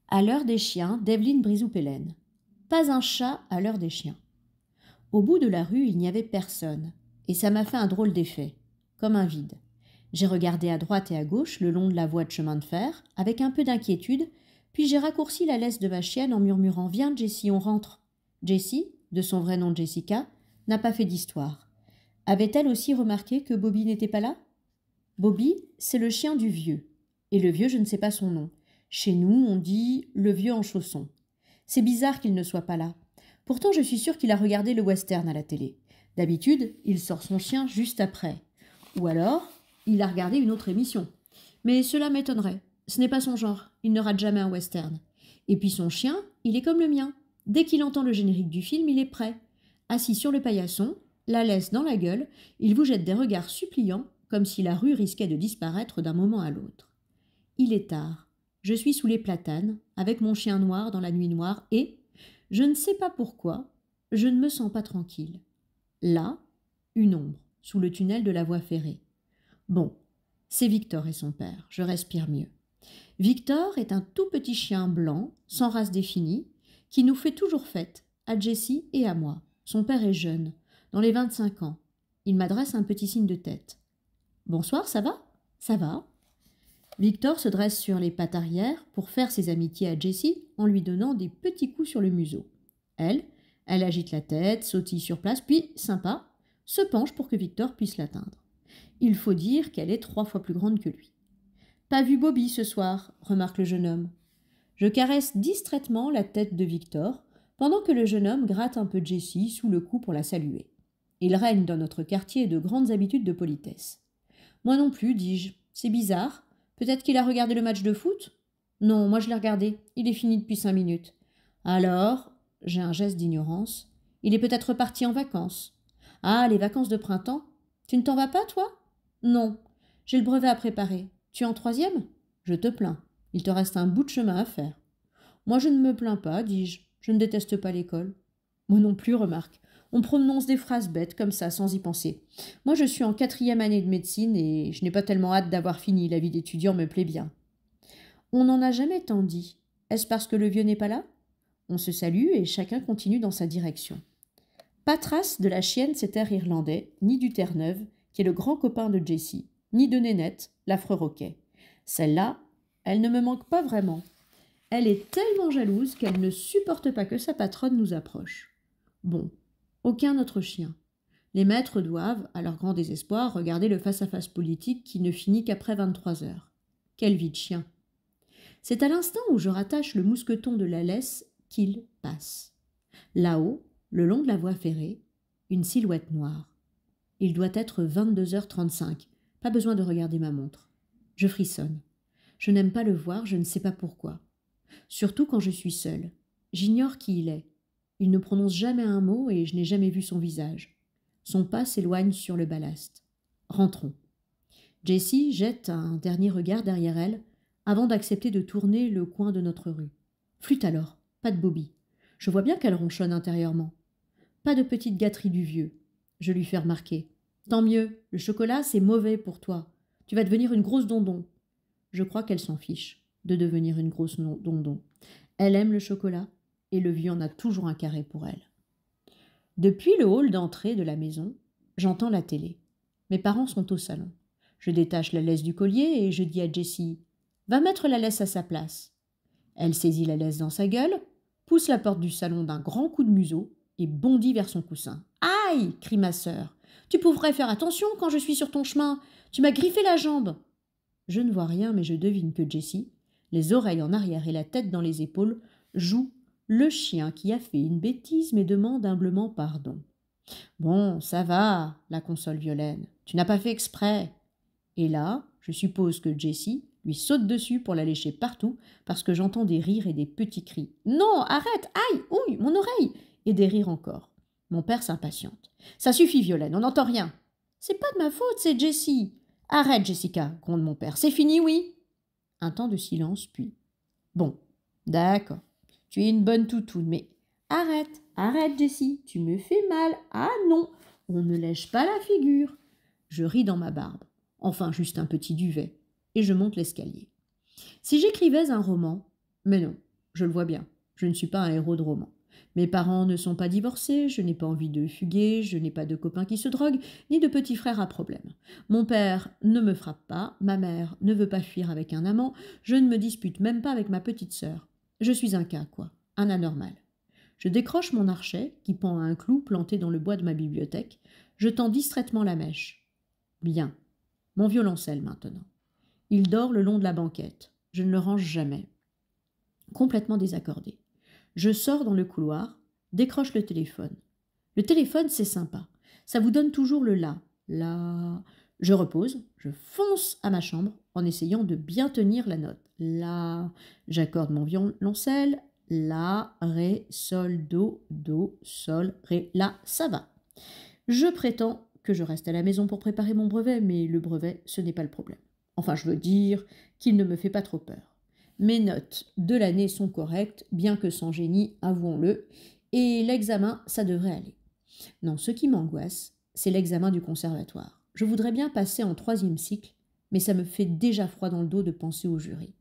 À l'heure des chiens d'Evelyne Brizoux-Pellène. Pas un chat à l'heure des chiens. Au bout de la rue, il n'y avait personne, et ça m'a fait un drôle d'effet, comme un vide. J'ai regardé à droite et à gauche le long de la voie de chemin de fer, avec un peu d'inquiétude, puis j'ai raccourci la laisse de ma chienne en murmurant « Viens, Jessie, on rentre ». Jessie, de son vrai nom Jessica, n'a pas fait d'histoire. Avait-elle aussi remarqué que Bobby n'était pas là ? Bobby, c'est le chien du vieux. Et le vieux, je ne sais pas son nom. Chez nous, on dit le vieux en chaussons. C'est bizarre qu'il ne soit pas là. Pourtant, je suis sûre qu'il a regardé le western à la télé. D'habitude, il sort son chien juste après. Ou alors, il a regardé une autre émission. Mais cela m'étonnerait. Ce n'est pas son genre. Il ne rate jamais un western. Et puis son chien, il est comme le mien. Dès qu'il entend le générique du film, il est prêt. Assis sur le paillasson, la laisse dans la gueule, il vous jette des regards suppliants, comme si la rue risquait de disparaître d'un moment à l'autre. Il est tard. Je suis sous les platanes, avec mon chien noir dans la nuit noire, et, je ne sais pas pourquoi, je ne me sens pas tranquille. Là, une ombre, sous le tunnel de la voie ferrée. Bon, c'est Victor et son père, je respire mieux. Victor est un tout petit chien blanc, sans race définie, qui nous fait toujours fête, à Jessie et à moi. Son père est jeune, dans les 25 ans. Il m'adresse un petit signe de tête. « Bonsoir, ça va ?»« Ça va. » Victor se dresse sur les pattes arrière pour faire ses amitiés à Jessie en lui donnant des petits coups sur le museau. Elle agite la tête, sautille sur place, puis, sympa, se penche pour que Victor puisse l'atteindre. Il faut dire qu'elle est 3 fois plus grande que lui. « Pas vu Bobby ce soir », remarque le jeune homme. Je caresse distraitement la tête de Victor, pendant que le jeune homme gratte un peu Jessie sous le cou pour la saluer. Il règne dans notre quartier de grandes habitudes de politesse. Moi non plus, dis-je. C'est bizarre. Peut-être qu'il a regardé le match de foot ? Non, moi je l'ai regardé. Il est fini depuis 5 minutes. Alors, j'ai un geste d'ignorance. Il est peut-être parti en vacances. Ah, les vacances de printemps. Tu ne t'en vas pas, toi ? Non. J'ai le brevet à préparer. Tu es en 3e ? Je te plains. Il te reste un bout de chemin à faire. Moi je ne me plains pas, dis-je. Je ne déteste pas l'école. Moi non plus, remarque. On prononce des phrases bêtes comme ça, sans y penser. Moi, je suis en 4e année de médecine et je n'ai pas tellement hâte d'avoir fini. La vie d'étudiant me plaît bien. On n'en a jamais tant dit. Est-ce parce que le vieux n'est pas là ? On se salue et chacun continue dans sa direction. Pas trace de la chienne setter irlandais, ni du Terre-Neuve, qui est le grand copain de Jessie, ni de Nénette, l'affreux roquet. Celle-là, elle ne me manque pas vraiment. Elle est tellement jalouse qu'elle ne supporte pas que sa patronne nous approche. Bon, aucun autre chien. Les maîtres doivent, à leur grand désespoir, regarder le face-à-face politique qui ne finit qu'après 23 heures. Quelle vie de chien. C'est à l'instant où je rattache le mousqueton de la laisse qu'il passe. Là-haut, le long de la voie ferrée, une silhouette noire. Il doit être 22h35. Pas besoin de regarder ma montre. Je frissonne. Je n'aime pas le voir, je ne sais pas pourquoi. Surtout quand je suis seule. J'ignore qui il est. Il ne prononce jamais un mot et je n'ai jamais vu son visage. Son pas s'éloigne sur le ballast. Rentrons. Jessie jette un dernier regard derrière elle avant d'accepter de tourner le coin de notre rue. Flûte alors, pas de Bobby. Je vois bien qu'elle ronchonne intérieurement. Pas de petite gâterie du vieux. Je lui fais remarquer. Tant mieux, le chocolat c'est mauvais pour toi. Tu vas devenir une grosse dondon. Je crois qu'elle s'en fiche de devenir une grosse dondon. Elle aime le chocolat et le vieux en a toujours un carré pour elle. Depuis le hall d'entrée de la maison, j'entends la télé. Mes parents sont au salon. Je détache la laisse du collier et je dis à Jessie « Va mettre la laisse à sa place ». Elle saisit la laisse dans sa gueule, pousse la porte du salon d'un grand coup de museau et bondit vers son coussin. « Aïe !» crie ma sœur. « Tu pourrais faire attention quand je suis sur ton chemin. Tu m'as griffé la jambe !» Je ne vois rien, mais je devine que Jessie, les oreilles en arrière et la tête dans les épaules, joue le chien qui a fait une bêtise mais demande humblement pardon. « Bon, ça va, la console Violaine. Tu n'as pas fait exprès. » Et là, je suppose que Jessie lui saute dessus pour la lécher partout parce que j'entends des rires et des petits cris. « Non, arrête, aïe, ouille, mon oreille !» Et des rires encore. Mon père s'impatiente. « Ça suffit, Violaine, on n'entend rien. »« C'est pas de ma faute, c'est Jessie. »« Arrête, Jessica, gronde mon père. C'est fini, oui ?» Un temps de silence, puis « Bon, d'accord. Tu es une bonne toutoune, mais arrête, arrête, Jessie, tu me fais mal. Ah non, on ne lèche pas la figure. » Je ris dans ma barbe. Enfin, juste un petit duvet. Et je monte l'escalier. Si j'écrivais un roman, mais non, je le vois bien. Je ne suis pas un héros de roman. Mes parents ne sont pas divorcés, je n'ai pas envie de fuguer, je n'ai pas de copains qui se droguent, ni de petits frères à problème. Mon père ne me frappe pas, ma mère ne veut pas fuir avec un amant, je ne me dispute même pas avec ma petite sœur. Je suis un cas, quoi, un anormal. Je décroche mon archet, qui pend à un clou planté dans le bois de ma bibliothèque, je tends distraitement la mèche. Bien. Mon violoncelle maintenant. Il dort le long de la banquette. Je ne le range jamais. Complètement désaccordé. Je sors dans le couloir, décroche le téléphone. Le téléphone, c'est sympa. Ça vous donne toujours le la. La. Je repose, je fonce à ma chambre en essayant de bien tenir la note. La. J'accorde mon violoncelle. La, ré, sol, do, sol, ré, la. Ça va. Je prétends que je reste à la maison pour préparer mon brevet, mais le brevet, ce n'est pas le problème. Enfin, je veux dire qu'il ne me fait pas trop peur. Mes notes de l'année sont correctes, bien que sans génie, avouons-le, et l'examen, ça devrait aller. Non, ce qui m'angoisse, c'est l'examen du conservatoire. Je voudrais bien passer en 3e cycle, mais ça me fait déjà froid dans le dos de penser au jury.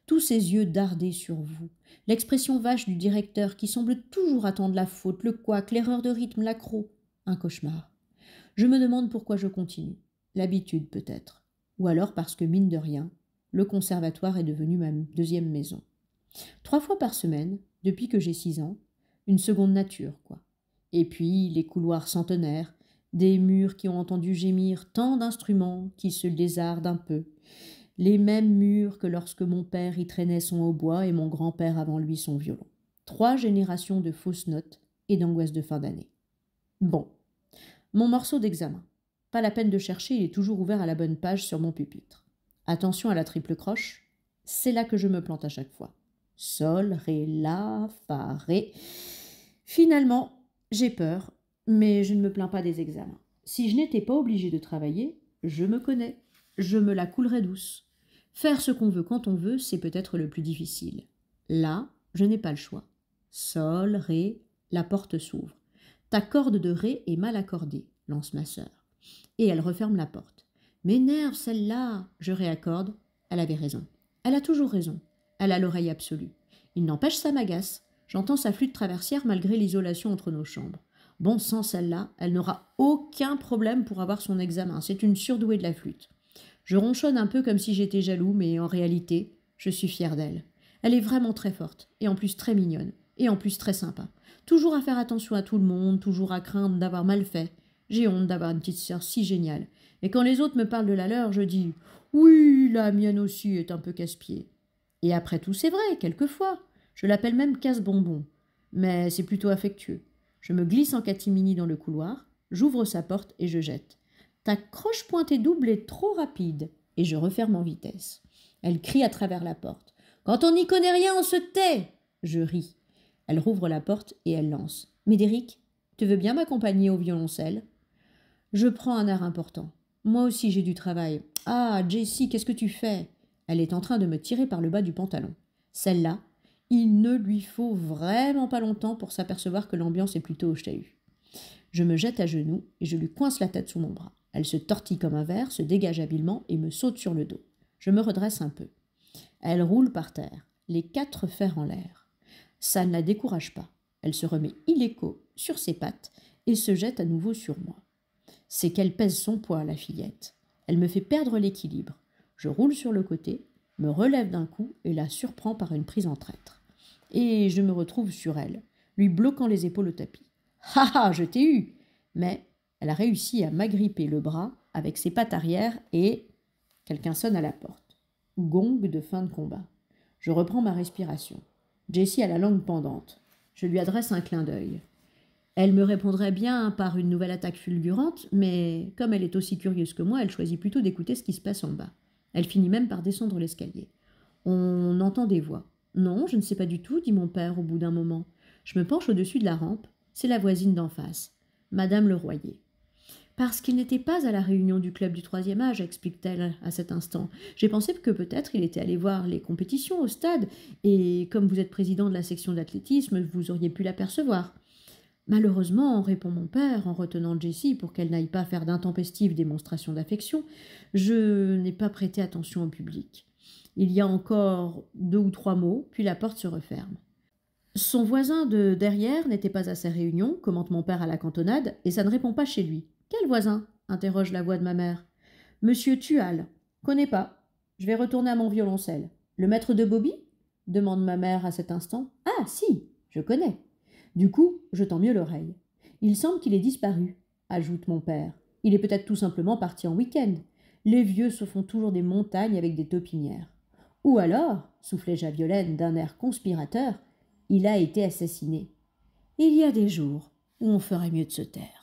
Tous ces yeux dardés sur vous, l'expression vache du directeur qui semble toujours attendre la faute, le couac, l'erreur de rythme, l'accroc. Un cauchemar. Je me demande pourquoi je continue. L'habitude peut-être. Ou alors parce que, mine de rien, le conservatoire est devenu ma 2e maison. 3 fois par semaine, depuis que j'ai 6 ans, une seconde nature, quoi. Et puis les couloirs centenaires, des murs qui ont entendu gémir tant d'instruments qui se lézardent un peu. Les mêmes murs que lorsque mon père y traînait son hautbois et mon grand-père avant lui son violon. 3 générations de fausses notes et d'angoisse de fin d'année. Bon. Mon morceau d'examen. Pas la peine de chercher, il est toujours ouvert à la bonne page sur mon pupitre. Attention à la triple croche, c'est là que je me plante à chaque fois. Sol, ré, la, fa, ré. Finalement, j'ai peur, mais je ne me plains pas des examens. Si je n'étais pas obligée de travailler, je me connais, je me la coulerais douce. Faire ce qu'on veut quand on veut, c'est peut-être le plus difficile. Là, je n'ai pas le choix. Sol, ré, la porte s'ouvre. Ta corde de ré est mal accordée, lance ma sœur. Et elle referme la porte. M'énerve celle-là, je réaccorde. Elle avait raison. Elle a toujours raison. Elle a l'oreille absolue. Il n'empêche, ça m'agace. J'entends sa flûte traversière malgré l'isolation entre nos chambres. Bon sang, celle-là, elle n'aura aucun problème pour avoir son examen. C'est une surdouée de la flûte. Je ronchonne un peu comme si j'étais jaloux, mais en réalité, je suis fière d'elle. Elle est vraiment très forte, et en plus très mignonne, et en plus très sympa. Toujours à faire attention à tout le monde, toujours à craindre d'avoir mal fait. J'ai honte d'avoir une petite sœur si géniale. Et quand les autres me parlent de la leur, je dis « Oui, la mienne aussi est un peu casse-pied. » Et après tout, c'est vrai, quelquefois. Je l'appelle même casse-bonbon. Mais c'est plutôt affectueux. Je me glisse en catimini dans le couloir, j'ouvre sa porte et je jette. Ta croche pointée double est trop rapide. Et je referme en vitesse. Elle crie à travers la porte. Quand on n'y connaît rien, on se tait. Je ris. Elle rouvre la porte et elle lance. Médéric, tu veux bien m'accompagner au violoncelle? Je prends un air important. Moi aussi j'ai du travail. Ah, Jessie, qu'est-ce que tu fais? Elle est en train de me tirer par le bas du pantalon. Celle-là, il ne lui faut vraiment pas longtemps pour s'apercevoir que l'ambiance est plutôt au chahut. Je me jette à genoux et je lui coince la tête sous mon bras. Elle se tortille comme un ver, se dégage habilement et me saute sur le dos. Je me redresse un peu. Elle roule par terre, les 4 fers en l'air. Ça ne la décourage pas. Elle se remet illico sur ses pattes et se jette à nouveau sur moi. C'est qu'elle pèse son poids, la fillette. Elle me fait perdre l'équilibre. Je roule sur le côté, me relève d'un coup et la surprends par une prise en traître. Et je me retrouve sur elle, lui bloquant les épaules au tapis. « Ha ha, je t'ai eu !» Mais elle a réussi à m'agripper le bras avec ses pattes arrière et... Quelqu'un sonne à la porte. Gong de fin de combat. Je reprends ma respiration. Jessie a la langue pendante. Je lui adresse un clin d'œil. Elle me répondrait bien par une nouvelle attaque fulgurante, mais comme elle est aussi curieuse que moi, elle choisit plutôt d'écouter ce qui se passe en bas. Elle finit même par descendre l'escalier. On entend des voix. Non, je ne sais pas du tout, dit mon père au bout d'un moment. Je me penche au-dessus de la rampe. C'est la voisine d'en face, Madame Leroyer. Parce qu'il n'était pas à la réunion du club du 3e âge, explique-t-elle à cet instant. J'ai pensé que peut-être il était allé voir les compétitions au stade, et comme vous êtes président de la section d'athlétisme, vous auriez pu l'apercevoir. Malheureusement, répond mon père en retenant Jessie pour qu'elle n'aille pas faire d'intempestives démonstrations d'affection, je n'ai pas prêté attention au public. Il y a encore 2 ou 3 mots, puis la porte se referme. Son voisin de derrière n'était pas à sa réunion, commente mon père à la cantonade, et ça ne répond pas chez lui. Quel voisin interroge la voix de ma mère. Monsieur Tual. Connais pas. Je vais retourner à mon violoncelle. Le maître de Bobby demande ma mère à cet instant. Ah, si, je connais. Du coup, je tends mieux l'oreille. Il semble qu'il ait disparu, ajoute mon père. Il est peut-être tout simplement parti en week-end. Les vieux se font toujours des montagnes avec des taupinières. Ou alors, soufflai-je à Violaine d'un air conspirateur, il a été assassiné. Il y a des jours où on ferait mieux de se taire.